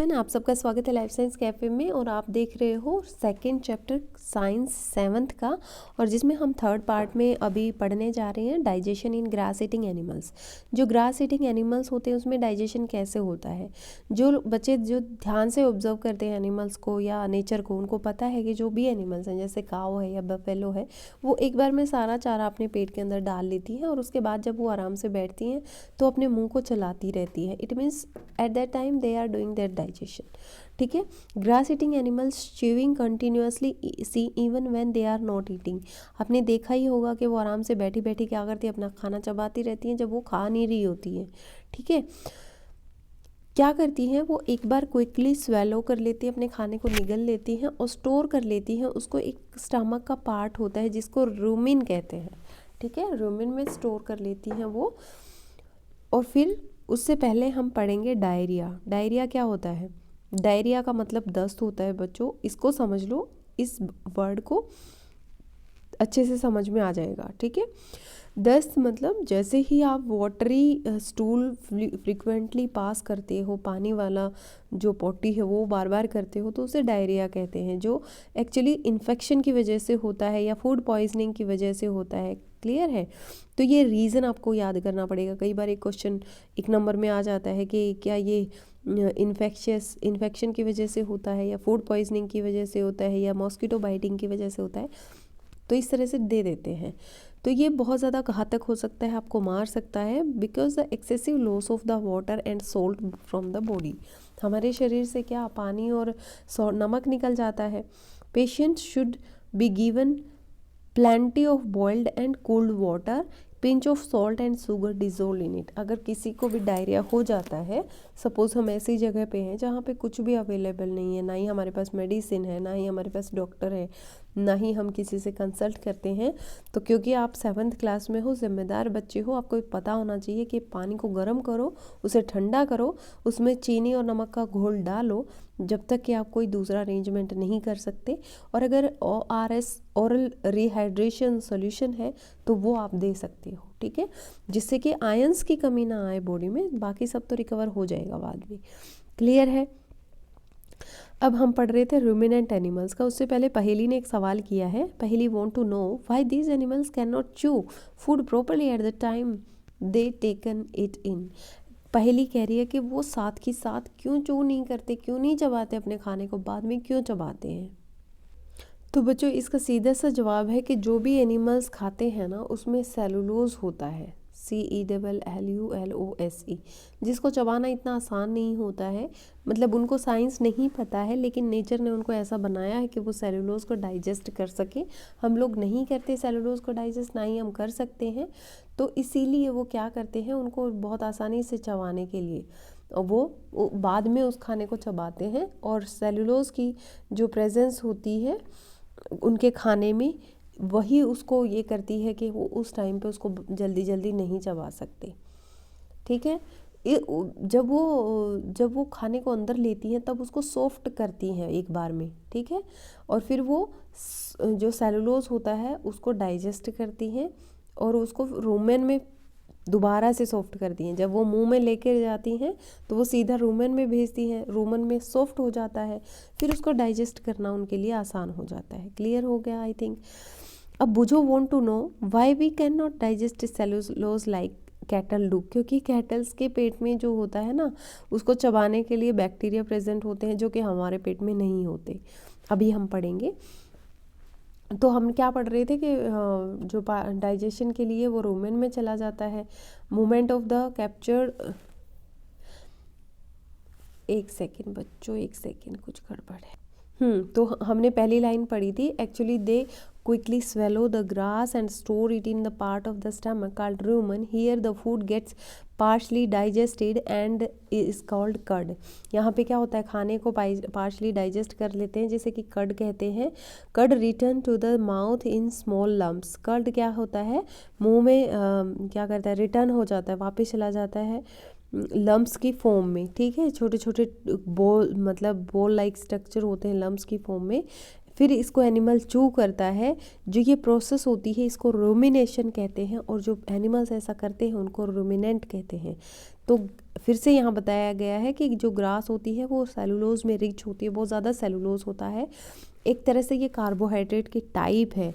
Everyone, आप सबका स्वागत है लाइफ साइंस कैफे में। और आप देख रहे हो सेकंड चैप्टर साइंस 7th का, और जिसमें हम थर्ड पार्ट में अभी पढ़ने जा रहे हैं डाइजेशन इन ग्रास ईटिंग एनिमल्स। जो ग्रास ईटिंग एनिमल्स होते हैं उसमें डाइजेशन कैसे होता है। जो बच्चे जो ध्यान से ऑब्जर्व करते हैं एनिमल्स को या नेचर को, उनको पता है कि जो भी एनिमल्स हैं जैसे काऊ है या बफेलो है, वो एक बार में सारा चारा अपने पेट के अंदर डाल लेती हैं और उसके बाद जब वो आराम से बैठती हैं तो अपने मुंह को चलाती रहती है। It means at that time they are doing their digestion. ठीक है। Grass eating animals chewing continuously see even when they are not eating. आपने देखा ही होगा कि वो आराम से बैठी बैठी क्या करती है, अपना खाना चबाती रहती हैं जब वो खा नहीं रही होती है। ठीक है। क्या करती हैं वो, एक बार क्विकली स्वेलो कर लेती हैं, अपने खाने को निगल लेती हैं और स्टोर कर लेती हैं उसको। एक स्टमक का पार्ट होता है जिसको रूमिन कहते हैं। ठीक है, रूमिन में स्टोर कर लेती हैं वो। और फिर उससे पहले हम पढ़ेंगे डायरिया। डायरिया क्या होता है? डायरिया का मतलब दस्त होता है बच्चों, इसको समझ लो, इस वर्ड को अच्छे से समझ में आ जाएगा। ठीक है। दस्त मतलब जैसे ही आप वाटरी स्टूल फ्रिक्वेंटली पास करते हो, पानी वाला जो पॉटी है वो बार बार करते हो, तो उसे डायरिया कहते हैं, जो एक्चुअली इन्फेक्शन की वजह से होता है या फूड पॉइजनिंग की वजह से होता है। क्लियर है? तो ये रीज़न आपको याद करना पड़ेगा। कई बार एक क्वेश्चन एक नंबर में आ जाता है कि क्या ये इन्फेक्शन की वजह से होता है या फूड पॉइजनिंग की वजह से होता है या मॉस्किटो बाइटिंग की वजह से होता है, तो इस तरह से दे देते हैं। तो ये बहुत ज़्यादा घातक हो सकता है, आपको मार सकता है, because the excessive loss of the water and salt from the body. हमारे शरीर से क्या पानी और नमक निकल जाता है। Patient should be given plenty of boiled and cooled water, pinch of salt and sugar dissolved in it। अगर किसी को भी डायरिया हो जाता है, सपोज हम ऐसी जगह पे हैं जहाँ पे कुछ भी अवेलेबल नहीं है, ना ही हमारे पास मेडिसिन है, ना ही हमारे पास डॉक्टर है, ना ही हम किसी से कंसल्ट करते हैं, तो क्योंकि आप 7th क्लास में हो, जिम्मेदार बच्चे हो, आपको पता होना चाहिए कि पानी को गर्म करो, उसे ठंडा करो, उसमें चीनी और नमक का घोल डालो, जब तक कि आप कोई दूसरा अरेंजमेंट नहीं कर सकते। और अगर ORS ओरल रिहाइड्रेशन सॉल्यूशन है तो वो आप दे सकते हो। ठीक है, जिससे कि आयंस की कमी ना आए बॉडी में, बाकी सब तो रिकवर हो जाएगा बाद में। क्लियर है? अब हम पढ़ रहे थे रूमिनेंट एनिमल्स का। उससे पहले पहेली ने एक सवाल किया है। Paheli want to know why these animals can not chew food properly at the time they taken it in. Paheli कह रही है कि वो साथ ही साथ क्यों च्यू नहीं करते, क्यों नहीं चबाते अपने खाने को, बाद में क्यों चबाते हैं। तो बच्चों इसका सीधा सा जवाब है कि जो भी एनिमल्स खाते हैं ना, उसमें सेलुलोज होता है, CELLULOSE, जिसको चबाना इतना आसान नहीं होता है। मतलब उनको साइंस नहीं पता है, लेकिन नेचर ने उनको ऐसा बनाया है कि वो सेलुलोज को डाइजेस्ट कर सके। हम लोग नहीं करते सेलुलोज को डाइजेस्ट, ना ही हम कर सकते हैं, तो इसीलिए वो क्या करते हैं, उनको बहुत आसानी से चबाने के लिए और वो बाद में उस खाने को चबाते हैं। और सेलुलोज की जो प्रेजेंस होती है उनके खाने में, वही उसको ये करती है कि वो उस टाइम पे उसको जल्दी जल्दी नहीं चबा सकते। ठीक है। जब वो खाने को अंदर लेती हैं तब उसको सॉफ्ट करती हैं एक बार में। ठीक है। और फिर वो जो सेलुलोज होता है उसको डाइजेस्ट करती हैं और उसको रूमेन में दोबारा से सॉफ्ट करती हैं। जब वो मुंह में लेके जाती हैं तो वो सीधा रूमेन में भेजती हैं, रूमेन में सॉफ्ट हो जाता है, फिर उसको डाइजेस्ट करना उनके लिए आसान हो जाता है। क्लियर हो गया आई थिंक। अब Boojho want to know why we can not digest cellulose like cattle do. क्योंकि कैटल्स के पेट में जो होता है ना, उसको चबाने के लिए बैक्टीरिया प्रेजेंट होते हैं जो कि हमारे पेट में नहीं होते। अभी हम पढ़ेंगे। तो हम क्या पढ़ रहे थे कि जो डाइजेशन के लिए वो रूमेन में चला जाता है। मूवमेंट ऑफ द कैप्चर, एक सेकेंड बच्चों, एक सेकेंड, कुछ गड़बड़ है। तो हमने पहली लाइन पढ़ी थी। Actually they quickly swallow the grass and store it in the part of the stomach called rumen. Here the food gets partially digested and is called curd. यहाँ पे क्या होता है, खाने को पार्शली डाइजेस्ट कर लेते हैं, जिसे कि कर्ड कहते हैं। Curd return to the mouth in small lumps. Curd क्या होता है, मुंह में क्या करता है, रिटर्न हो जाता है, वापस चला जाता है लम्प्स की फॉर्म में। ठीक है, छोटे छोटे बॉल, मतलब बॉल लाइक स्ट्रक्चर होते हैं लम्प्स की फॉर्म में। फिर इसको एनिमल चू करता है। जो ये प्रोसेस होती है इसको रूमिनेशन कहते हैं, और जो एनिमल्स ऐसा करते हैं उनको रूमिनेंट कहते हैं। तो फिर से यहाँ बताया गया है कि जो ग्रास होती है वो सेलुलोज में रिच होती है, बहुत ज़्यादा सेलुलोज होता है। एक तरह से ये कार्बोहाइड्रेट की टाइप है।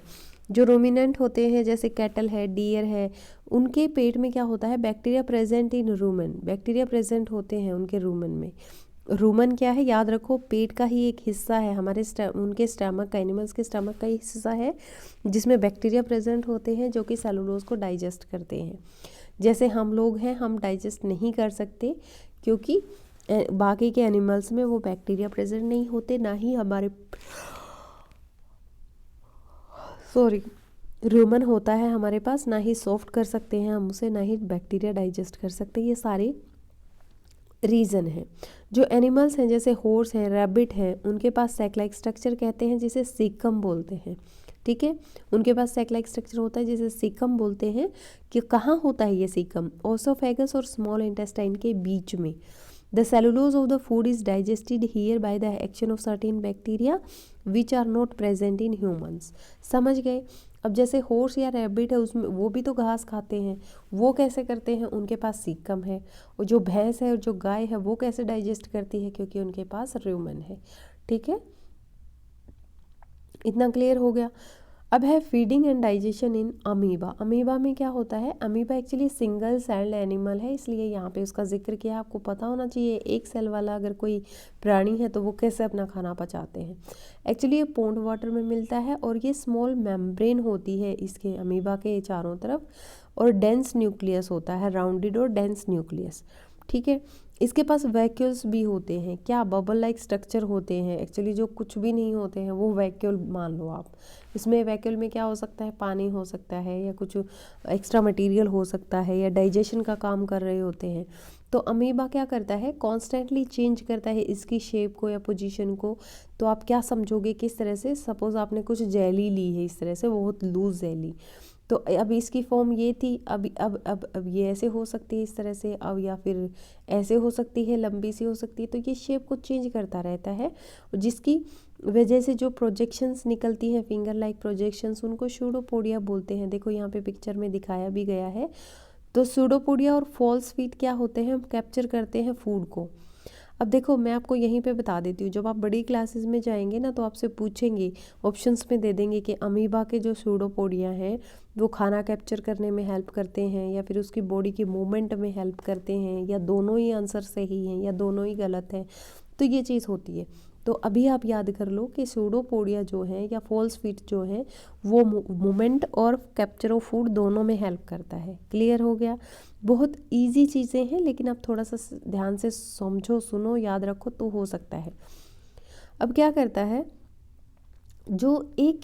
जो रोमिनेंट होते हैं जैसे कैटल है, डियर है, उनके पेट में क्या होता है, bacteria present in Roman, bacteria present होते हैं उनके रूमन में। रूमन क्या है, याद रखो, पेट का ही एक हिस्सा है, हमारे उनके स्टमक का, एनिमल्स के स्टमक का ही हिस्सा है जिसमें बैक्टीरिया प्रेजेंट होते हैं जो कि सेलुलोज को डाइजेस्ट करते हैं। जैसे हम लोग हैं, हम डाइजेस्ट नहीं कर सकते क्योंकि बाकी के एनिमल्स में वो बैक्टीरिया प्रेजेंट नहीं होते, ना ही हमारे रूमन होता है हमारे पास, ना ही सॉफ्ट कर सकते हैं हम उसे, ना ही बैक्टीरिया डाइजेस्ट कर सकते हैं। ये सारे रीज़न है। जो एनिमल्स हैं जैसे हॉर्स हैं, रैबिट हैं, उनके पास सैक लाइक स्ट्रक्चर कहते हैं जिसे सीकम बोलते हैं। ठीक है, उनके पास सैक लाइक स्ट्रक्चर होता है जिसे सीकम बोलते हैं। कि कहाँ होता है ये सीकम, ओसोफेगस और स्मॉल इंटेस्टाइन के बीच में। The cellulose of the food is digested here by the action of certain bacteria which are not present in humans. समझ गए। अब जैसे हॉर्स या रैबिट है, उसमें वो भी तो घास खाते हैं, वो कैसे करते हैं, उनके पास सीकम है। और जो भैंस है और जो गाय है वो कैसे डाइजेस्ट करती है, क्योंकि उनके पास रूमन है। ठीक है, इतना क्लियर हो गया। अब है feeding and digestion in amoeba. Amoeba में क्या होता है, amoeba actually single celled animal है, इसलिए यहाँ पे उसका जिक्र किया। आपको पता होना चाहिए एक सेल वाला अगर कोई प्राणी है तो वो कैसे अपना खाना पचाते हैं। एक्चुअली ये पॉन्ड वाटर में मिलता है और ये स्मॉल मेम्ब्रेन होती है इसके अमीबा के चारों तरफ, और डेंस न्यूक्लियस होता है, राउंडेड और डेंस न्यूक्लियस। ठीक है, इसके पास वैक्यूल्स भी होते हैं। क्या, बबल लाइक स्ट्रक्चर होते हैं। एक्चुअली जो कुछ भी नहीं होते हैं वो वैक्यूल मान लो आप। इसमें वैक्यूल में क्या हो सकता है, पानी हो सकता है, या कुछ एक्स्ट्रा मटेरियल हो सकता है, या डाइजेशन का काम कर रहे होते हैं। तो अमीबा क्या करता है, कॉन्स्टेंटली चेंज करता है इसकी शेप को या पोजीशन को। तो आप क्या समझोगे, किस तरह से, सपोज आपने कुछ जेली ली है इस तरह से, बहुत लूज जेली, तो अब इसकी फॉर्म ये थी, अब ये ऐसे हो सकती है इस तरह से, अब या फिर ऐसे हो सकती है, लंबी सी हो सकती है। तो ये शेप को चेंज करता रहता है, जिसकी वजह से जो प्रोजेक्शंस निकलती हैं, फिंगर लाइक प्रोजेक्शंस, उनको सूडोपोडिया बोलते हैं। देखो यहाँ पे पिक्चर में दिखाया भी गया है। तो सूडोपोडिया और फॉल्स फीट क्या होते हैं, कैप्चर करते हैं फूड को। अब देखो मैं आपको यहीं पे बता देती हूँ, जब आप बड़ी क्लासेस में जाएंगे ना तो आपसे पूछेंगे, ऑप्शंस में दे देंगे कि अमीबा के जो सूडोपोडिया हैं वो खाना कैप्चर करने में हेल्प करते हैं या फिर उसकी बॉडी की मूवमेंट में हेल्प करते हैं, या दोनों ही आंसर सही हैं या दोनों ही गलत हैं। तो ये चीज़ होती है। तो अभी आप याद कर लो कि सूडोपोडिया जो है या फॉल्स फीट जो है वो मूवमेंट और कैप्चर ऑफ फूड दोनों में हेल्प करता है। क्लियर हो गया। बहुत इजी चीज़ें हैं, लेकिन आप थोड़ा सा ध्यान से समझो, सुनो, याद रखो तो हो सकता है। अब क्या करता है, जो एक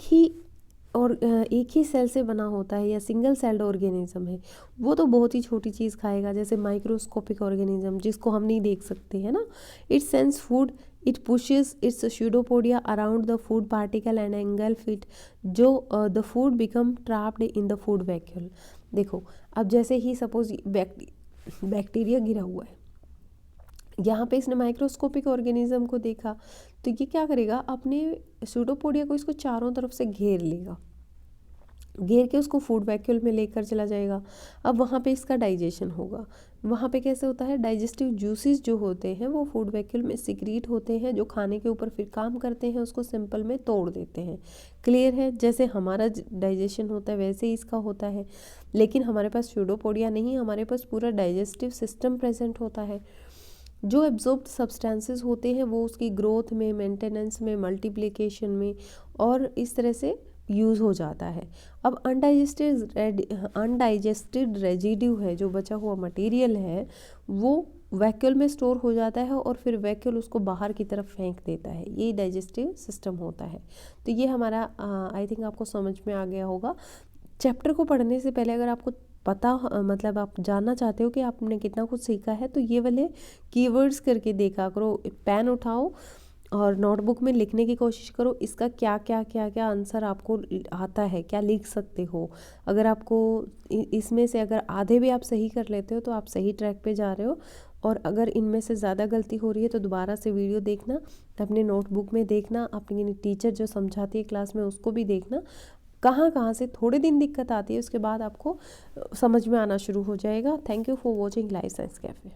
ही सेल से बना होता है या सिंगल सेल्ड ऑर्गेनिज्म है, वो तो बहुत ही छोटी चीज़ खाएगा, जैसे माइक्रोस्कोपिक ऑर्गेनिज्म जिसको हम नहीं देख सकते हैं ना। It sense food, it pushes its pseudopodia around the food particle and engulf it, जो the food become trapped in the food vacuole. देखो अब जैसे ही सपोज बैक्टीरिया गिरा हुआ है, यहाँ पे इसने माइक्रोस्कोपिक ऑर्गेनिज्म को देखा, तो ये क्या करेगा, अपने सूडोपोडिया को इसको चारों तरफ से घेर लेगा, घेर के उसको फूड वैक्यूल में लेकर चला जाएगा। अब वहाँ पे इसका डाइजेशन होगा। वहाँ पे कैसे होता है, डाइजेस्टिव जूसेस जो होते हैं वो फूड वैक्यूल में सिक्रीट होते हैं, जो खाने के ऊपर फिर काम करते हैं, उसको सिंपल में तोड़ देते हैं। क्लियर है। जैसे हमारा डाइजेशन होता है वैसे ही इसका होता है, लेकिन हमारे पास सूडोपोडिया नहीं, हमारे पास पूरा डाइजेस्टिव सिस्टम प्रेजेंट होता है। जो एब्जॉर्ब्ड सब्सटेंसेस होते हैं वो उसकी ग्रोथ में, मेंटेनेंस में, मल्टीप्लिकेशन में और इस तरह से यूज़ हो जाता है। अब अनडाइजेस्टेड रेजिड्यू है, जो बचा हुआ मटेरियल है, वो वैक्यूल में स्टोर हो जाता है और फिर वैक्यूल उसको बाहर की तरफ फेंक देता है। ये डाइजेस्टिव सिस्टम होता है। तो ये हमारा आई थिंक आपको समझ में आ गया होगा। चैप्टर को पढ़ने से पहले अगर आपको पता मतलब आप जानना चाहते हो कि आपने कितना कुछ सीखा है, तो ये वाले कीवर्ड्स करके देखा करो। पेन उठाओ और नोटबुक में लिखने की कोशिश करो, इसका क्या क्या क्या क्या आंसर आपको आता है, क्या लिख सकते हो। अगर आपको इसमें से अगर आधे भी आप सही कर लेते हो तो आप सही ट्रैक पे जा रहे हो, और अगर इनमें से ज़्यादा गलती हो रही है तो दोबारा से वीडियो देखना, अपने नोटबुक में देखना, अपनी टीचर जो समझाती है क्लास में उसको भी देखना। कहाँ कहाँ से थोड़े दिन दिक्कत आती है, उसके बाद आपको समझ में आना शुरू हो जाएगा। Thank you for watching life science cafe.